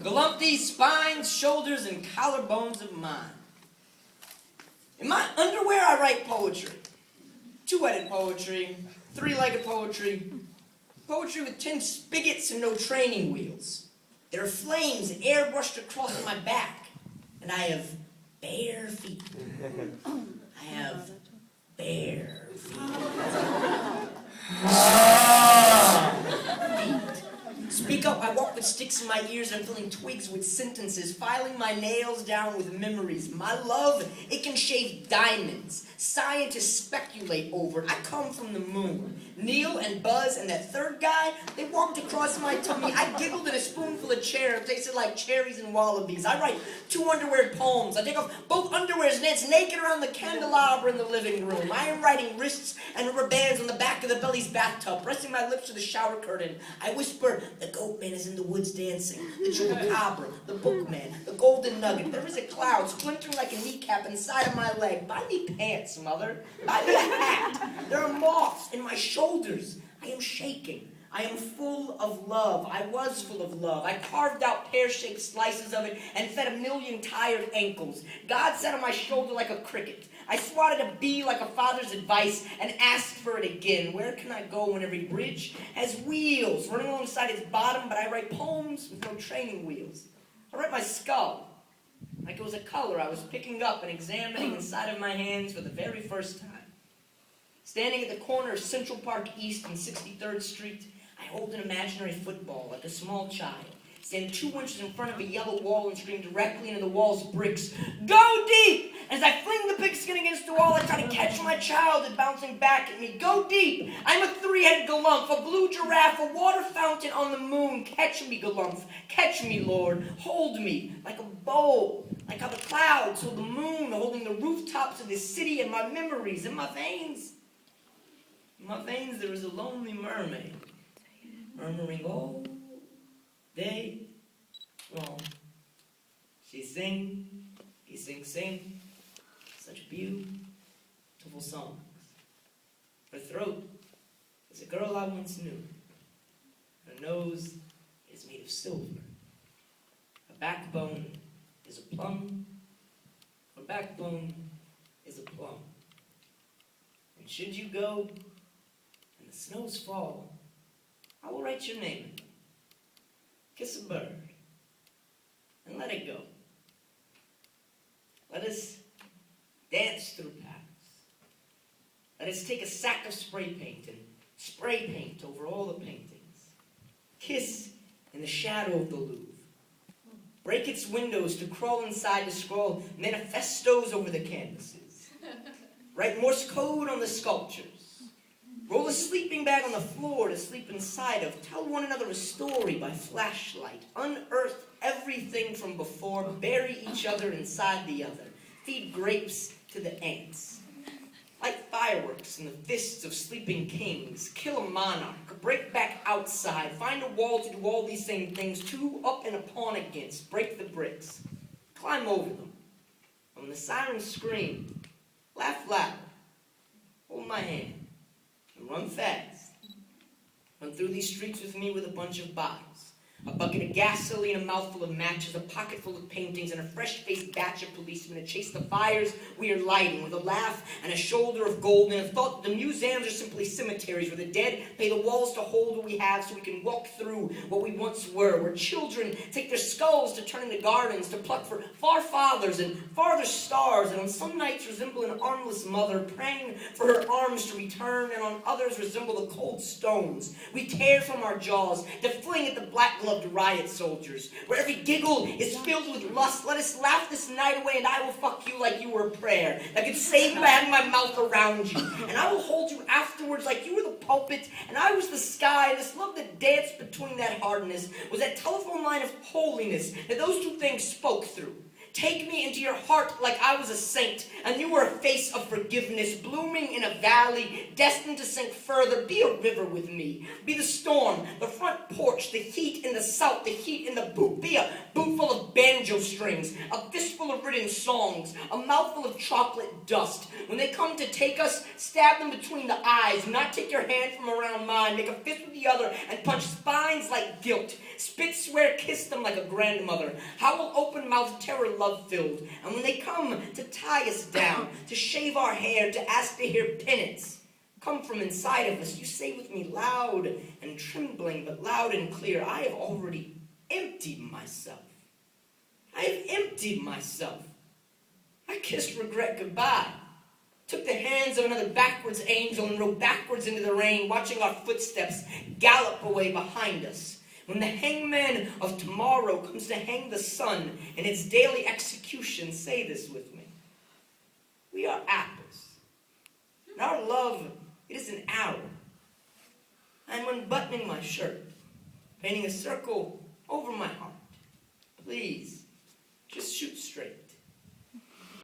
Galumph these spines, shoulders, and collarbones of mine. In my underwear I write poetry. Two-headed poetry, three-legged poetry, poetry with tin spigots and no training wheels. There are flames airbrushed across my back, and I have bare feet. I have bare feet. Speak up, I walk with sticks in my ears, I'm filling twigs with sentences, filing my nails down with memories. My love, it can shave diamonds. Scientists speculate over it. I come from the moon. Neil and Buzz and that third guy, they walked across my tummy. I giggled in a spoonful of cherry. It tasted like cherries and wallabies. I write 2 underwear poems. I take off both underwears and dance naked around the candelabra in the living room. I am writing wrists and rubber bands on the back of the Belly's bathtub, pressing my lips to the shower curtain. I whisper, the goat man is in the woods dancing. The chupacabra, the bookman, the golden nugget. There is a cloud splintering like a kneecap inside of my leg. Buy me pants, mother. Buy me a hat. There are moths in my shoulders. I am shaking. I am full of love. I was full of love. I carved out pear-shaped slices of it and fed a million tired ankles. God sat on my shoulder like a cricket. I swatted a bee like a father's advice and asked for it again. Where can I go when every bridge has wheels running alongside its bottom, but I write poems with no training wheels. I write my skull like it was a color I was picking up and examining inside of my hands for the very first time. Standing at the corner of Central Park East and 63rd Street, I hold an imaginary football like a small child, stand 2 inches in front of a yellow wall and scream directly into the wall's bricks, "Go deep!" As I fling the pigskin against the wall, I try to catch my childhood bouncing back at me. Go deep! I'm a 3-headed Galumph, a blue giraffe, a water fountain on the moon. Catch me, Galumph. Catch me, Lord. Hold me like a bowl, like how the clouds hold the moon, holding the rooftops of this city and my memories in my veins. In my veins there is a lonely mermaid, murmuring all day long. She sing, he sing, such beautiful songs. Her throat is a girl I once knew. Her nose is made of silver. Her backbone is a plum. Her backbone is a plum. And should you go and the snows fall, I will write your name in them. Kiss a bird and let it go. Let us dance through paths. Let us take a sack of spray paint and spray paint over all the paintings. Kiss in the shadow of the Louvre. Break its windows to crawl inside to scrawl manifestos over the canvases. Write Morse code on the sculptures. Roll a sleeping bag on the floor to sleep inside of. Tell one another a story by flashlight. Unearth everything from before. Bury each other inside the other. Feed grapes to the ants. Light fireworks in the fists of sleeping kings. Kill a monarch. Break back outside. Find a wall to do all these same things. 2 up and a pawn against. Break the bricks. Climb over them. When the sirens scream, laugh loud. Hold my hand. And run fast. Run through these streets with me with a bunch of bottles. A bucket of gasoline, a mouthful of matches, a pocket full of paintings, and a fresh-faced batch of policemen to chase the fires we are lighting with a laugh and a shoulder of gold and a thought that the museums are simply cemeteries where the dead pay the walls to hold what we have so we can walk through what we once were, where children take their skulls to turn into gardens, to pluck for far fathers and farther stars, and on some nights resemble an armless mother praying for her arms to return, and on others resemble the cold stones we tear from our jaws to fling at the black-gloved riot soldiers, where every giggle is filled with lust. Let us laugh this night away, and I will fuck you like you were a prayer that could save me by having my mouth around you, and I will hold you afterwards like you were the pulpit and I was the sky. This love that danced between that hardness was that telephone line of holiness that those 2 things spoke through. Take me into your heart like I was a saint, and you were a face of forgiveness, blooming in a valley, destined to sink further. Be a river with me. Be the storm, the front porch, the heat in the south, the heat in the boot. Be a boot full of banjo strings, a fistful of written songs, a mouthful of chocolate dust. When they come to take us, stab them between the eyes. Not take your hand from around mine. Make a fist with the other and punch spines like guilt. Spit, swear, kiss them like a grandmother. Howl open-mouthed terror love-filled. And when they come to tie us down, to shave our hair, to ask to hear penance, come from inside of us, you say with me loud and trembling, but loud and clear, I have already emptied myself. I have emptied myself. I kissed regret goodbye. Took the hands of another backwards angel and rode backwards into the rain, watching our footsteps gallop away behind us. When the hangman of tomorrow comes to hang the sun in its daily execution, say this with me. We are apples. And our love, it is an arrow. I am unbuttoning my shirt, painting a circle over my heart. Please,